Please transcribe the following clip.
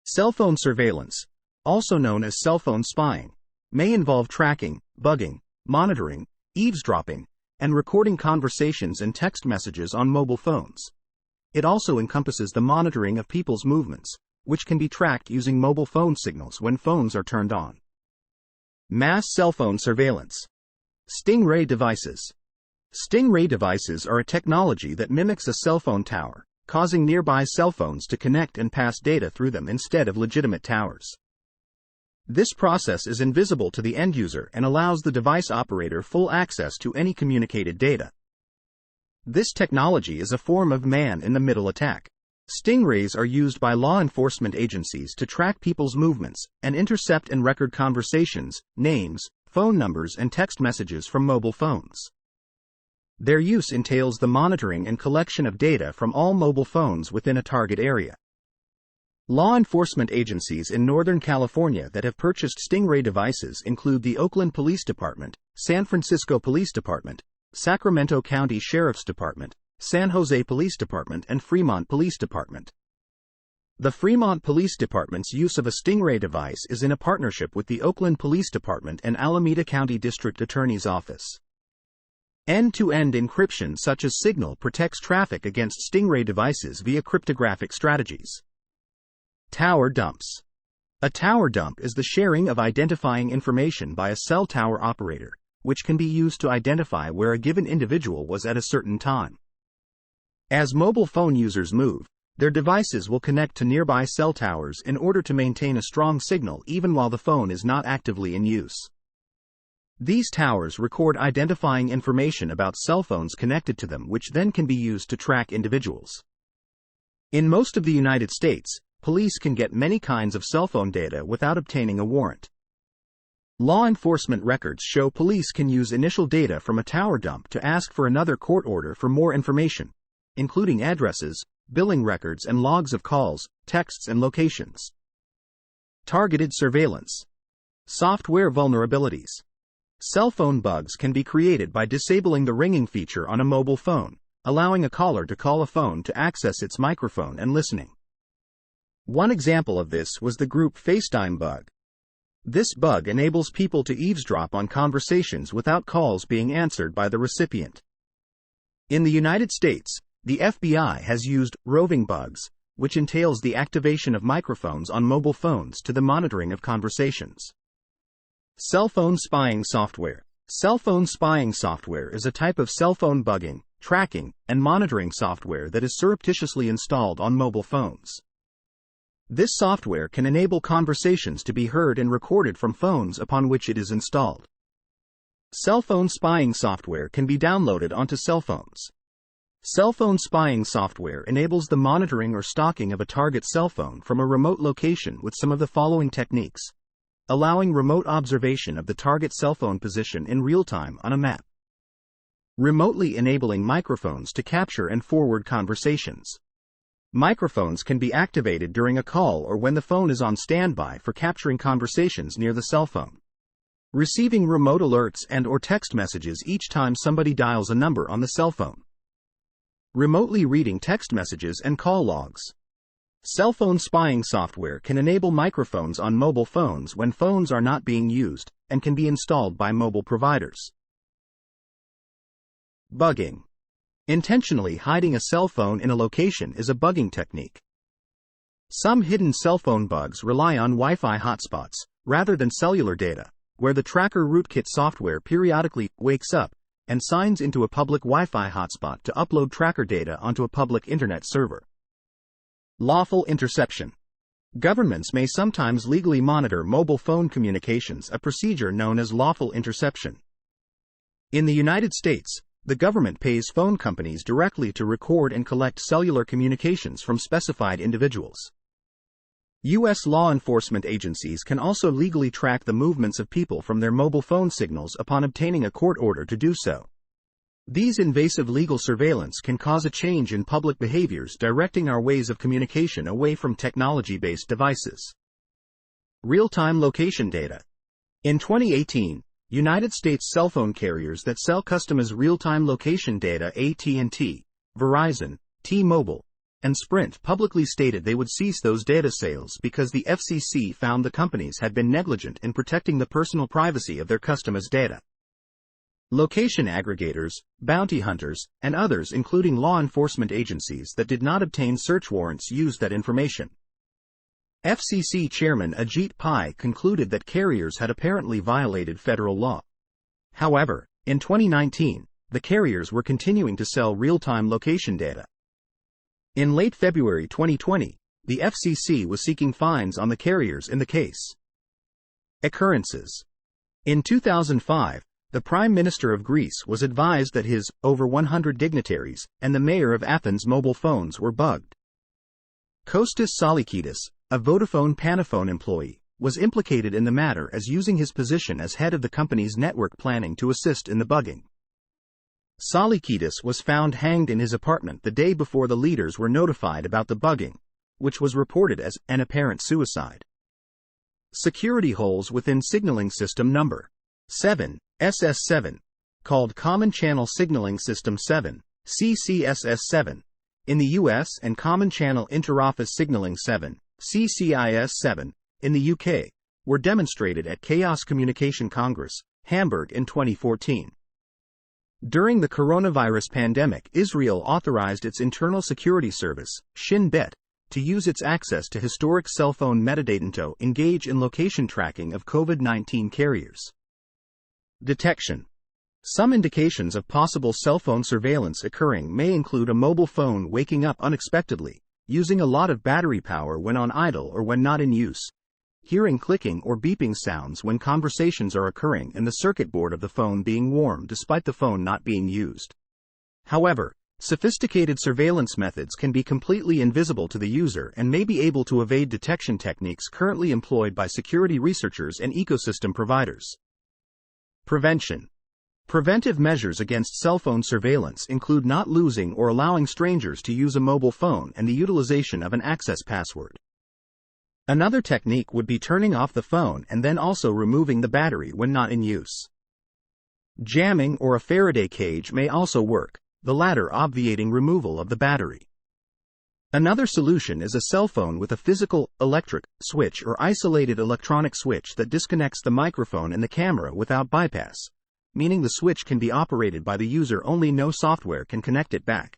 Cell phone surveillance, also known as cell phone spying, may involve tracking, bugging, monitoring, eavesdropping, and recording conversations and text messages on mobile phones. It also encompasses the monitoring of people's movements, which can be tracked using mobile phone signals when phones are turned on. Mass cell phone surveillance. Stingray devices. Stingray devices are a technology that mimics a cell phone tower, causing nearby cell phones to connect and pass data through them instead of legitimate towers. This process is invisible to the end user and allows the device operator full access to any communicated data. This technology is a form of man-in-the-middle attack. Stingrays are used by law enforcement agencies to track people's movements and intercept and record conversations, names, phone numbers, and text messages from mobile phones. Their use entails the monitoring and collection of data from all mobile phones within a target area. Law enforcement agencies in Northern California that have purchased Stingray devices include the Oakland Police Department, San Francisco Police Department, Sacramento County Sheriff's Department, San Jose Police Department, and Fremont Police Department. The Fremont Police Department's use of a Stingray device is in a partnership with the Oakland Police Department and Alameda County District Attorney's Office. End-to-end encryption such as Signal protects traffic against Stingray devices via cryptographic strategies. Tower dumps. A tower dump is the sharing of identifying information by a cell tower operator, which can be used to identify where a given individual was at a certain time. As mobile phone users move, their devices will connect to nearby cell towers in order to maintain a strong signal even while the phone is not actively in use. These towers record identifying information about cell phones connected to them, which then can be used to track individuals. In most of the United States, police can get many kinds of cell phone data without obtaining a warrant. Law enforcement records show police can use initial data from a tower dump to ask for another court order for more information, including addresses, billing records, and logs of calls, texts, and locations. Targeted surveillance. Software vulnerabilities. Cell phone bugs can be created by disabling the ringing feature on a mobile phone, allowing a caller to call a phone to access its microphone and listening. One example of this was the group FaceTime bug. This bug enables people to eavesdrop on conversations without calls being answered by the recipient. In the United States, the FBI has used roving bugs, which entails the activation of microphones on mobile phones to the monitoring of conversations. Cell phone spying software. Cell phone spying software is a type of cell phone bugging, tracking, and monitoring software that is surreptitiously installed on mobile phones. This software can enable conversations to be heard and recorded from phones upon which it is installed. Cell phone spying software can be downloaded onto cell phones. Cell phone spying software enables the monitoring or stalking of a target cell phone from a remote location with some of the following techniques: allowing remote observation of the target cell phone position in real time on a map, remotely enabling microphones to capture and forward conversations. Microphones can be activated during a call or when the phone is on standby for capturing conversations near the cell phone. Receiving remote alerts and/or text messages each time somebody dials a number on the cell phone. Remotely reading text messages and call logs. Cell phone spying software can enable microphones on mobile phones when phones are not being used, and can be installed by mobile providers. Bugging. Intentionally hiding a cell phone in a location is a bugging technique. Some hidden cell phone bugs rely on Wi-Fi hotspots, rather than cellular data, where the tracker rootkit software periodically wakes up and signs into a public Wi-Fi hotspot to upload tracker data onto a public internet server. Lawful interception. Governments may sometimes legally monitor mobile phone communications, a procedure known as lawful interception. In the United States, the government pays phone companies directly to record and collect cellular communications from specified individuals. U.S. law enforcement agencies can also legally track the movements of people from their mobile phone signals upon obtaining a court order to do so. These invasive legal surveillance can cause a change in public behaviors, directing our ways of communication away from technology-based devices. Real-time location data. In 2018, United States cell phone carriers that sell customized real-time location data, AT&T, Verizon, T-Mobile, and Sprint publicly stated they would cease those data sales because the FCC found the companies had been negligent in protecting the personal privacy of their customers' data. Location aggregators, bounty hunters, and others including law enforcement agencies that did not obtain search warrants used that information. FCC Chairman Ajit Pai concluded that carriers had apparently violated federal law. However, in 2019, the carriers were continuing to sell real-time location data. In late February 2020, the FCC was seeking fines on the carriers in the case. Occurrences. In 2005, the Prime Minister of Greece was advised that his over 100 dignitaries and the mayor of Athens' mobile phones were bugged. Kostas Salikidis, a Vodafone Panaphone employee, was implicated in the matter as using his position as head of the company's network planning to assist in the bugging. Salikidis was found hanged in his apartment the day before the leaders were notified about the bugging, which was reported as an apparent suicide. Security holes within signaling system number 7, SS7, called Common Channel Signaling System 7, CCSS7, in the US and Common Channel Interoffice Signaling 7, CCIS7, in the UK, were demonstrated at Chaos Communication Congress, Hamburg in 2014. During the coronavirus pandemic, Israel authorized its internal security service, Shin Bet, to use its access to historic cell phone metadata to engage in location tracking of COVID-19 carriers. Detection. Some indications of possible cell phone surveillance occurring may include a mobile phone waking up unexpectedly, using a lot of battery power when on idle or when not in use, hearing clicking or beeping sounds when conversations are occurring and the circuit board of the phone being warm despite the phone not being used. However, sophisticated surveillance methods can be completely invisible to the user and may be able to evade detection techniques currently employed by security researchers and ecosystem providers. Prevention. Preventive measures against cell phone surveillance include not losing or allowing strangers to use a mobile phone and the utilization of an access password. Another technique would be turning off the phone and then also removing the battery when not in use. Jamming or a Faraday cage may also work, the latter obviating removal of the battery. Another solution is a cell phone with a physical, electric, switch or isolated electronic switch that disconnects the microphone and the camera without bypass, meaning the switch can be operated by the user only no software can connect it back.